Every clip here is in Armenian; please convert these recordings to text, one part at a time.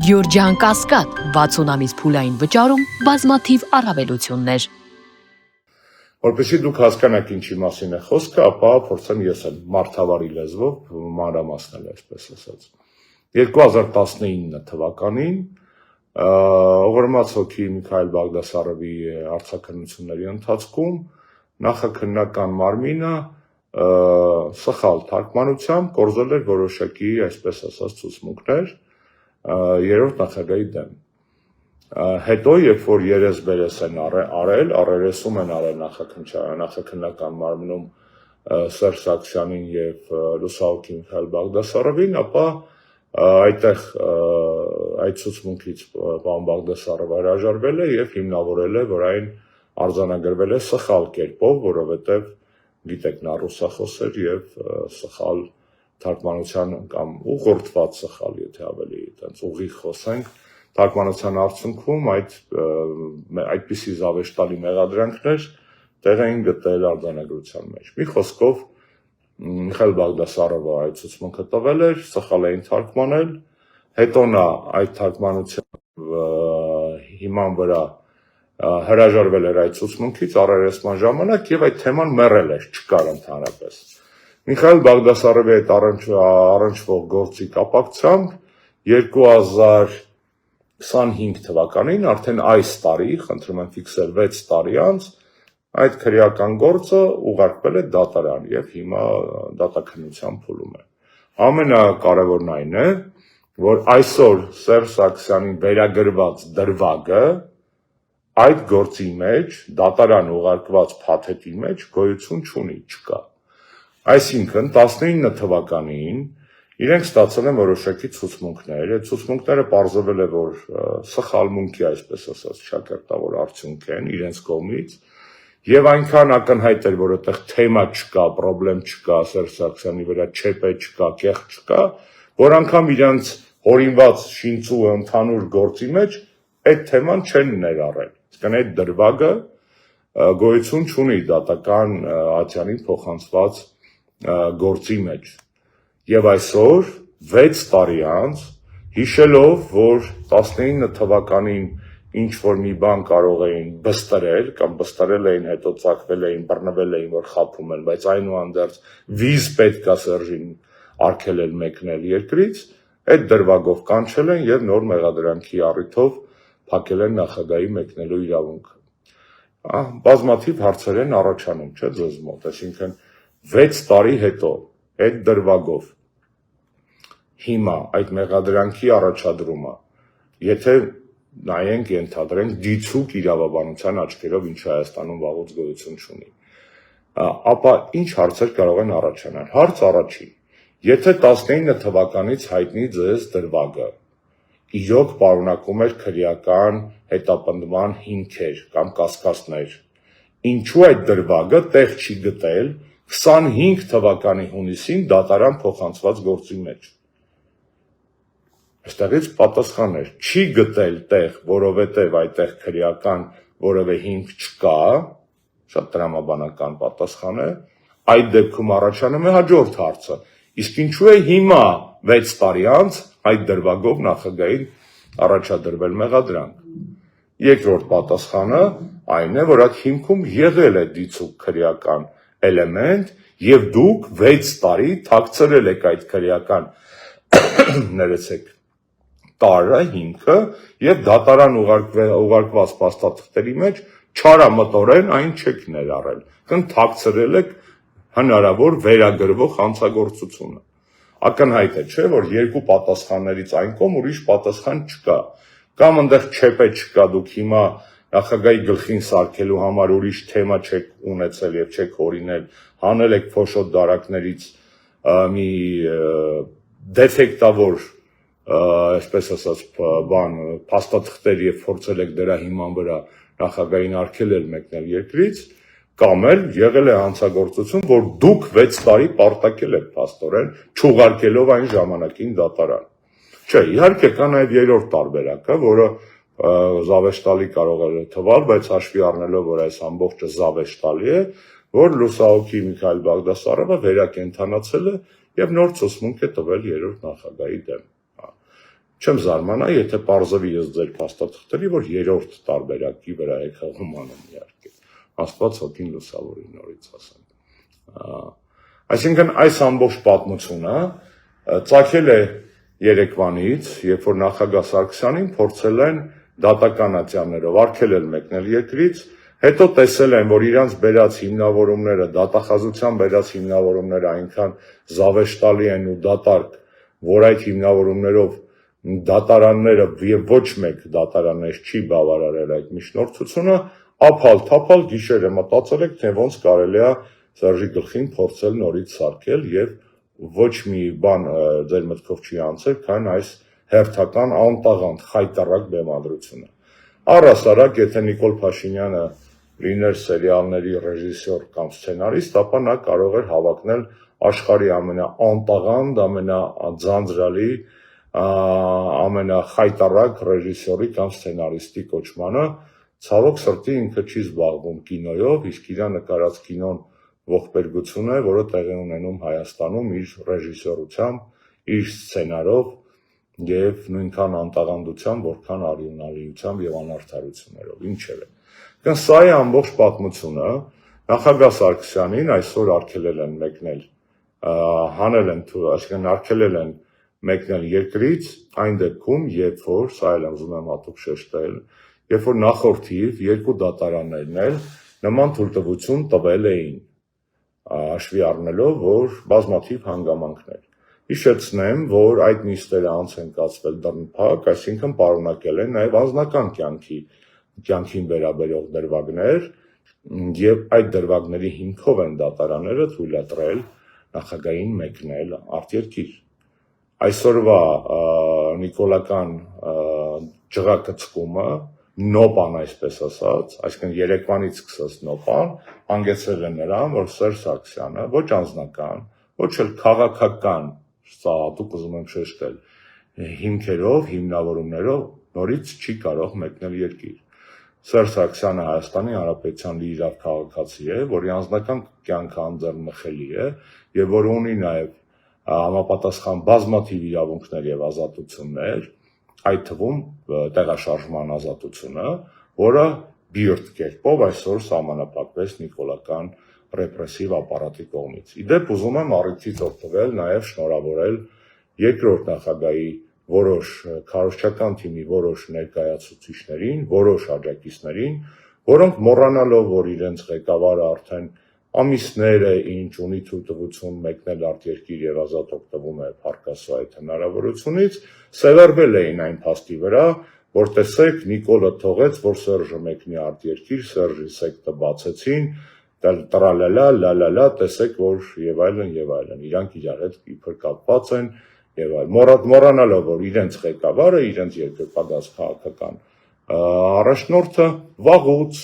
Գյորջյան Կասկադ 60 ամիս փուլային վճարում բազմաթիվ առավելություններ։ Որպեսզի դուք հասկանաք ինչի մասին է խոսքը, ապա փորձեմ ես էլ մարդավարի լեզվով մանրամասնել, այսպես ասած։ 2019 թվականին Օղորմած հոգի Միքայել Բաղդասարովի արձակնությունների ընթացքում նախաքննական մարմինը սխալ թարգմանությամբ կորզել էր որոշակի, այսպես ասած, ցուցմունքներ երրորդ նախագահի դեմ։ Հետո, երբ որ երես-բերես են արել, առերեսում են արել նախաքննական մարմնում Սերժ Սարգսյանին եւ լուսահոգի Միքայել Բաղդասարովին, ապա այդտեղ այդ ցուցմունքից պարոն Բաղդասարովը հրաժարվել է եւ հիմնավորել է, որ այն արձանագրվել է սխալ կերպով, որովհետեւ գիտեք, նա ռուսախոս էր եւ սխալ թարգմանության կամ ուղղորդված սխալ, եթե ավելի այդպես ուղիղ խոսենք, թարգմանության արդյունքում այդպիսի զավեշտալի մեղադրանքներ տեղ էին գտել արձանագրության մեջ։ Մի խոսքով Միքայել Բաղդասարովը այդ ցուցմունքը տվել էր, սխալ էին թարգմանել, հետո նա այդ թարգմանության հիման վրա հրաժարվել էր այդ ցուցմունքից առերեսման ժամանակ եւ այդ թեման մեռել էր, չկար ընդհանրապես։ Միքայել Բաղդասարովի այդ առնչվող գործի կապակցությամբ 2025 թվականին, արդեն այս տարի, խնդրում եմ ֆիքսել 6 տարի անց, այդ քրեական գործը ուղարկվել է դատարան եւ հիմա դատաքննության փուլում է։ Ամենակարևորն այն է, որ այսօր Սերժ Սարգսյանին վերագրված դրվագը այդ գործի մեջ, դատարան ուղարկված փաթեթի մեջ գոյություն չունի, չկա։ Այսինքն 19 թվականին իրենք ստացել են որոշակի ցուցմունքներ, այդ ցուցմունքները պարզվել է, որ սխալմունքի, այսպես ասած, շակերտավոր արդյունք են իրենց կողմից, եւ այնքան ակնհայտ էր, որ այդտեղ թեմա չկա, պրոբլեմ չկա, Սերժ Սարգսյանի վրա չեպե չկա, կեղ չկա, որ անգամ իրենց հորինված շինծու ընդհանուր գործի մեջ այդ թեման չեն ներառել։ Իսկական այդ դրվագը գոյություն չունի դատական ատյանին փոխանցված գործի մեջ։ Եվ այսօր 6 տարի անց, հիշելով, որ 19 թվականին ինչ որ մի բան կարող էին բստրել կամ բստրել էին, հետո ծակվել էին, բռնվել էին, որ խաբում են, բայց այնուհանդերձ վիզ պետք է Սերժին արգելել մեկնել երկրից, այդ դրվագով կանչել են եւ նոր մեղադրանքի առիթով փակել են նախագահի մեկնելու իրավունքը։ Բազմաթիվ հարցեր են առաջանում, չէ՞ ձեզ մոտ, այսինքն 6 տարի հետո այդ դրվագով հիմա այդ մեղադրանքի առաջադրումը, եթե նայենք, ենթադրենք դիցուկ իրավաբանության աչքերով, ինչ Հայաստանում վաղուց գոյություն չունի, ապա ինչ հարցեր կարող են առաջանալ։ Հարց առաջին. եթե 19 թվականից հայտնի ձեզ դրվագը իրոք պարունակում էր քրեական հետապնդման հիմքեր կամ կասկածներ, ինչու այդ դրվագը տեղ չի գտել 25 թվականի հունիսին դատարան փոխանցված գործի մեջ։ Այստեղից պատասխան էր, չի գտել տեղ, որովհետև այդտեղ քրեական որևէ հիմք չկա, շատ տրամաբանական պատասխան է, այդ դեպքում առաջանում է հաջորդ հարցը, իսկ ինչու է հիմա 6 տարի անց այդ դրվագով նախագահին առաջադրվել մեղադրանք։ Երկրորդ պատասխանը այն է, որ այդ հիմքում եղել է դիցուկ քրեական էլեմենտ եւ դուք 6 տարի թաքցրել եք այդ քրեական ներեցեք տարը հիմքը եւ դատարան ուղարկված փաստաթղթերի մեջ չարամտորեն այն չեք ներառել, թաքցրել եք հնարավոր վերագրվող հանցագործությունը։ Ակնհայտ է, չէ՞, որ երկու պատասխաններից այն կողմ ուրիշ պատասխան չկա, կամ այնտեղ չեպե չկա, դուք հիմա նախագահի գլխին սարքելու համար ուրիշ թեմա չեք ունեցել եւ չեք հորինել, հանել եք փոշոտ դարակներից մի դեֆեկտավոր, այսպես ասած, փաստաթղթեր եւ փորձել եք դրա հիման վրա նախագահին արգելել մեկնել երկրից, կամ էլ եղել է հանցագործություն, որ դուք 6 տարի պարտակել եք փաստորեն, չուղարկելով այն ժամանակին դատարան։ Չէ, իհարկե կա նաեւ երրորդ տարբերակը, որը զավեշտալի կարող է թվալ, բայց հաշվի առնելով, որ այս ամբողջը զավեշտալի է, որ լուսահոգի Միքայել Բաղդասարովը վերակենդանացել է եւ նոր ցուցմունք է տվել երրորդ նախագահի դեմ։ Չեմ զարմանա, եթե պարզվի ես ձեր փաստաթղթերի, որ երրորդ տարբերակի վրա եք հղումանում իհարկե։ Աստված հոգին լուսավորի նորից ասեմ։ Այսինքն այս ամբողջ պատմությունը ծագել է երեկվանից, երբ որ նախագահ Սարգսյանին փորձել են դատականատյաներով արգելել մեկնել երկրից, հետո տեսել են, որ իրանց բերած հիմնավորումները, դատախազության բերած հիմնավորումները այնքան զավեշտալի են ու դատարկ, որ այդ հիմնավորումներով դատարանները եւ ոչ մեկ դատարաններ չի բավարարել այդ միջնորդությունը, ափալ-թափալ գիշերը մտածել եք, թե ոնց կարելի է Սերժի գլխին փորձել նորից սարքել եւ ոչ մի բան ձեր մտքով չի անցել, քան այս հերթական անտաղանդ խայտառակ բեմադրությունը։ Առհասարակ, եթե Նիկոլ Փաշինյանը լիներ սերիալների ռեժիսոր կամ սցենարիստ, ապա նա կարող էր հավակնել աշխարհի ամենաանտաղանդ, ամենաձանձրալի, ամենախայտառակ ռեժիսորի կամ սցենարիստի կոչմանը, ցավոք սրտի ինքը չի զբաղվում կինոյով, իսկ իր նկարած կինոն ողբերգություն է, որը տեղի ունենում Հայաստանում իր ռեժիսորությամբ, իր սցենարով եւ նույնքան անտաղանդությամբ, որքան արյունալիությամբ եւ անարդարություններով, ինչեւ է։ Սա է ամբողջ պատմությունը, նախագահ Սարգսյանին այսօր արգելել են մեկնել, հանել են, այսինքն արգելել են մեկնել երկրից, այն դեպքում, երբ որ, սա էլ ուզում եմ հատուկ շեշտել, երբ որ նախորդիվ երկու դատարաններն էլ նման թույլտվություն տվել էին, հաշվի առնելով, որ բազմաթիվ հանգամանքներ։ Հիշեցնեմ, որ այդ նիստերը անց են կացվել դռնփակ, այսինքն պարունակել են նաև անձնական կյանքին վերաբերող դրվագներ, եւ այդ դրվագների հիմքով են դատարանները թույլատրել նախագահին մեկնել արտերկիր։ Այսօրվա նիկոլական ջղակցկումը, նոպան այսպես ասած, այսինքն երեկվանից սկսած նոպան, հանգեցրել է նրան, որ Սերժ Սարգսյանը ոչ անձնական, ոչ էլ քաղաքական, սա հատուկ ուզում եմ շեշտել, հիմքերով, հիմնավորումներով նորից չի կարող մեկնել երկիր։ Սերժ Սարգսյանը Հայաստանի Հանրապետության լիիրավ քաղաքացի է, որի անձնական կյանքը անձեռնմխելի է եւ որ ունի նաեւ համապատասխան բազմաթիվ իրավունքներ եւ ազատություններ, այդ թվում տեղաշարժման ազատությունը, որը բիրտ կերպով այսօր սահմանափակվեց նիկոլական ռեպրեսիվ ապարատի կողմից։ Իդեպ ուզում եմ առիթից օգտվել նաև շնորհավորել երկրորդ նախագահի որոշ քարոզչական թիմի որոշ ներկայացուցիչներին, որոշ աջակիցներին, որոնք մոռանալով, որ իրենց ղեկավարը արդեն ամիսներ է ինչ ունի թույլտվություն մեկնել արտերկիր եւ ազատ օգտվում է փառքասու այդ հնարավորությունից, սևեռվել էին այն փաստի վրա, որ տեսեք Նիկոլը թողեց, որ Սերժը մեկնի արտերկիր, Սերժի սեկտը բացեցին, տրալալա, լալալա, տեսեք որ եւ այլն, իրանք իրար հետ իբր կապված են եւ այլն, մոռանալով, որ իրենց ղեկավարը, իրենց երկրպագած քաղաքական առաջնորդը վաղուց,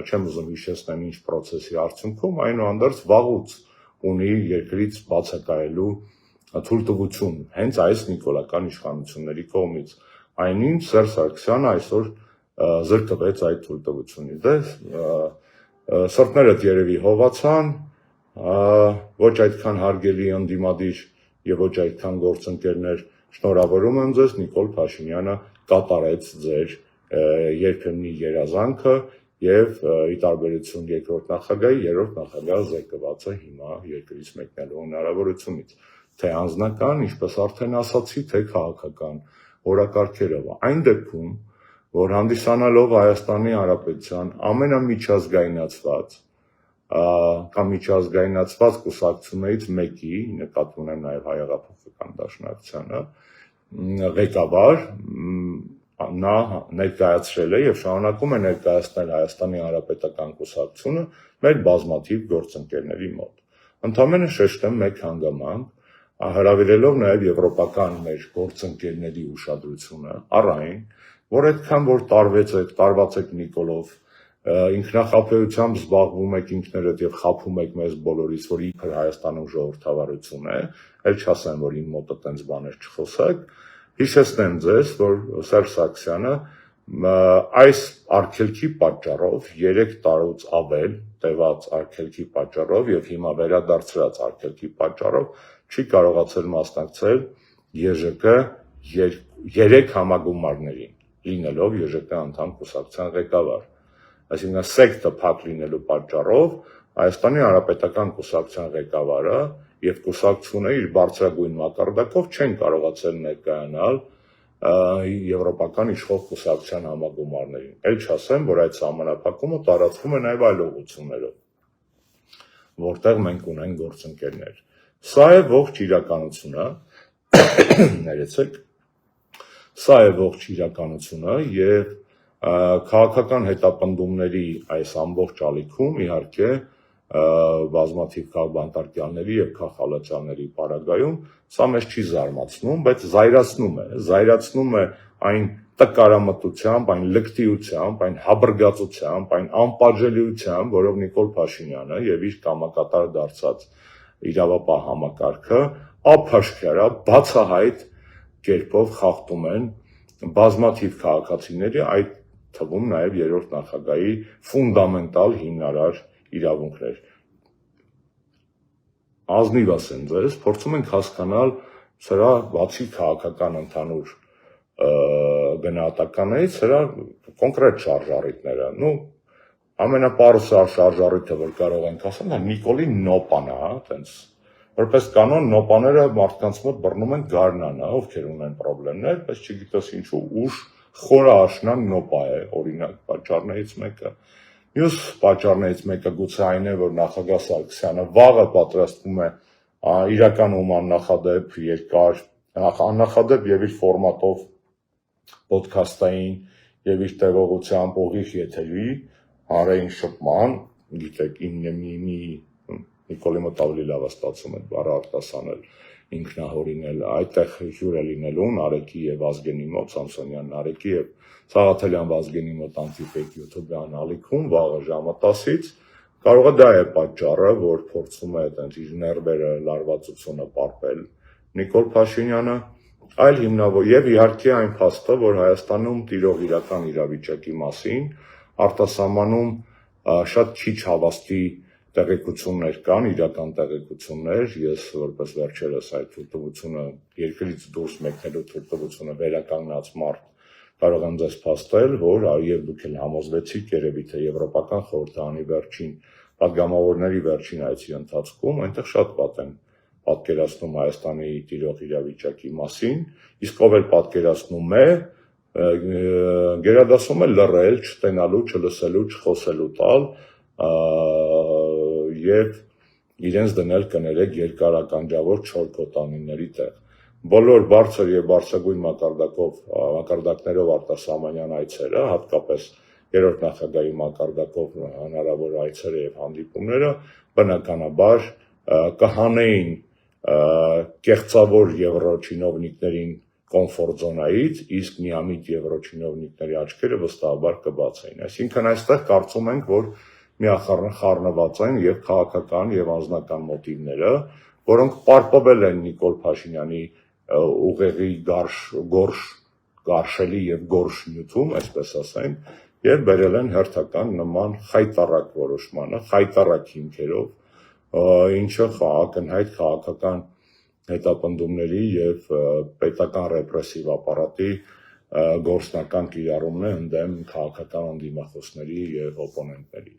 չեմ ուզում հիշեցնեմ ինչ պրոցեսի արդյունքում, այնուհանդերձ վաղուց ունի երկրից բացակայելու թույլտվություն հենց այս նիկոլական իշխանությունների կողմից, այնին Սերժ Սարգսյանը այսօր զրկվեց այդ թույլտվությունից։ Սրտներդ երևի հովացան, ոչ այդքան հարգելի ընդդիմադիր եւ ոչ այդքան գործընկերներ, շնորհավորում եմ ձեզ, Նիկոլ Փաշինյանը կատարեց ձեր երբեմնի երազանքը եւ ի տարբերություն երկրորդ նախագահի, երրորդ նախագահը զեկված է հիմա երկրից մեկնելու հնարավորությունից, թե անձնական, ինչպես արդեն ասացի, թե քաղաքական օրակարգերով։ Այն դեպքում, որ հանդիսանալով Հայաստանի Հանրապետության ամենամիջազգայնացված կամ միջազգայնացված կուսակցություններից մեկի, նկատի ունեմ նաև Հայ-Հեղափոխական դաշնակցությանը, ղեկավար նա ներկայացրել է եւ շարունակում է ներկայացնել Հայաստանի Հանրապետական կուսակցությունը մեր բազմաթիվ գործընկերների մոտ։ Ընդհանրապես շեշտեմ մեկ հանգամանք, հրավիրելով նաև եվրոպական մեր գործընկերների ուշադրությունը առ այն, որ այդքան որ տարված եք Նիկոլով, ինքնախապեյությամբ զբաղվում եք ինքներդ եւ խափում եք մեզ բոլորից, որ իբր Հայաստանում ժողովրդավարություն է, ել չասեմ, որ իմ մոտը տենց բաներ չխոսեք, հիշեցնեմ ձեզ, որ Սերժ Սարգսյանը այս արգելքի պատճառով 3 տարուց ավել տևած արգելքի պատճառով եւ հիմա վերադարձրած արգելքի պատճառով չի կարողացել մասնակցել ԵԺԿ 3 համագումարներին, լինելով ԵԺԿ անդամ կուսակցության ղեկավար։ Այսինքն սեկտը փակ լինելու պատճառով Հայաստանի Հանրապետական կուսակցության ղեկավարը եւ կուսակցությունը իր բարձրագույն մակարդակով չեն կարողացել ներկայանալ եվրոպական իշխող կուսակցության համագումարներին։ Էլ չասեմ, որ այդ սահմանափակումը տարածվում է նաեւ այլ ուղղություններով, որտեղ մենք ունենք գործընկերներ։ Սա է ողջ իրականությունը, ներեցեք, սա է ողջ իրականությունը եւ քաղաքական հետապնդումների այս ամբողջ ալիքում իհարկե բազմաթիվ քաղբանտարկյալների եւ քաղաքալաճանների պարագայում սա մեզ չի զարմացնում, բայց զայրացնում է այն տկարամտությամբ, այն լկտիությամբ, այն հաբրգածությամբ, այն անպատժելիությամբ, որով Նիկոլ Փաշինյանը եւ իր կամակատար դարձած իրավապահ համակարգը ափաշկարա բացահայտ կերպով խախտում են բազմաթիվ քաղաքացիների, այդ թվում նաեւ երրորդ նախագահի ֆունդամենտալ հիմնարար իրավունքներ։ Ազնիվ ասեմ ձեզ, փորձում ենք հասկանալ սրա բացի քաղաքական ընդհանուր գնահատականներից սրա կոնկրետ շարժառիթները։ Ամենապարզ շարժառիթը, որ կարող ենք ասել, դա Նիկոլի նոպան է, տենց որպես կանոն նոպաները մարդկանց մոտ բռնում են գարնանը, ովքեր ունեն խնդիրներ, բայց չգիտես ինչու ուշ խորը աշնան նոպա է, օրինակ պատճառներից մեկը։ Մյուս պատճառներից մեկը գուցե այն է, որ նախագահ Սարգսյանը վաղը պատրաստվում է իրականում աննախադեպ երկար, աննախադեպ եւ իր ֆորմատով ոդքասթային եւ իր տևողությամբ ուղիղ եթերի հանրային շփման, գիտեք, Նիկոլի մոտ ավելի լավ է ստացվում այդ բառը արտասանել, ինքնահորինել, այդտեղ հյուր է լինելու Նարեկի եւ Ազգենի մոտ, Սամսոնյան Նարեկի եւ Սաղաթելյան Վազգենի մոտ անտիֆեյք յութուբյան ալիքում վաղը ժամը 10-ից, կարող է դա է պատճառը, որ փորձում է այդպես իր ներվերը լարվածությունը պարպել Նիկոլ Փաշինյանը, այլ հիմնավոր եւ իհարկե այն փաստը, որ Հայաստանում տիրող իրական իրավիճակի մասին արտասահմանում շատ քիչ հավաստի տեղեկություններ կան, իրական տեղեկություններ, ես որպես վերջերս այդ թույլտվությունը երկրից դուրս մեկնելու թույլտվությունը վերականգնած մարդ կարող եմ ձեզ փաստել, որ եւ դուք էլ համոզվեցիք երևի թե Եվրոպական խորհրդարանի վերջին պատգամավորների վերջին այցի ընթացքում այնտեղ շատ բան են պատկերացնում Հայաստանի տիրող իրավիճակի մասին, իսկ ով էլ պատկերացնում է, գերադասում է լռել, չտենալու, չլսելու, չխոսելու տալ եւ իրենց դնել կներեք երկարականջավոր չոր կոտանիների տեղ։ Բոլոր բարձր եւ բարձրագույն մակարդակներով արտասահմանյան այցերը, հատկապես երրորդ նախագահի մակարդակով հնարավոր այցերը եւ հանդիպումները բնականաբար կհանեին կեղծավոր եվրոչինովնիկներին կոմֆորտ զոնայից, իսկ միամիտ եվրոչինովնիկների աչքերը վստահաբար կբացեին։ Այսինքն այստեղ կարծում ենք, որ միախառնված են եւ քաղաքական եւ անձնական մոտիվները, որոնք պարպվել են Նիկոլ Փաշինյանի ուղեղի գարշելի եւ գորշ նյութում, այսպես ասենք, եւ բերել են հերթական նման խայտառակ որոշմանը, խայտառակ հիմքերով, ինչը ակնհայտ քաղաքական հետապնդումների եւ պետական ռեպրեսիվ ապարատի գործնական կիրառումն է ընդդեմ քաղաքական անդիմախոսների եւ օպոնենտների։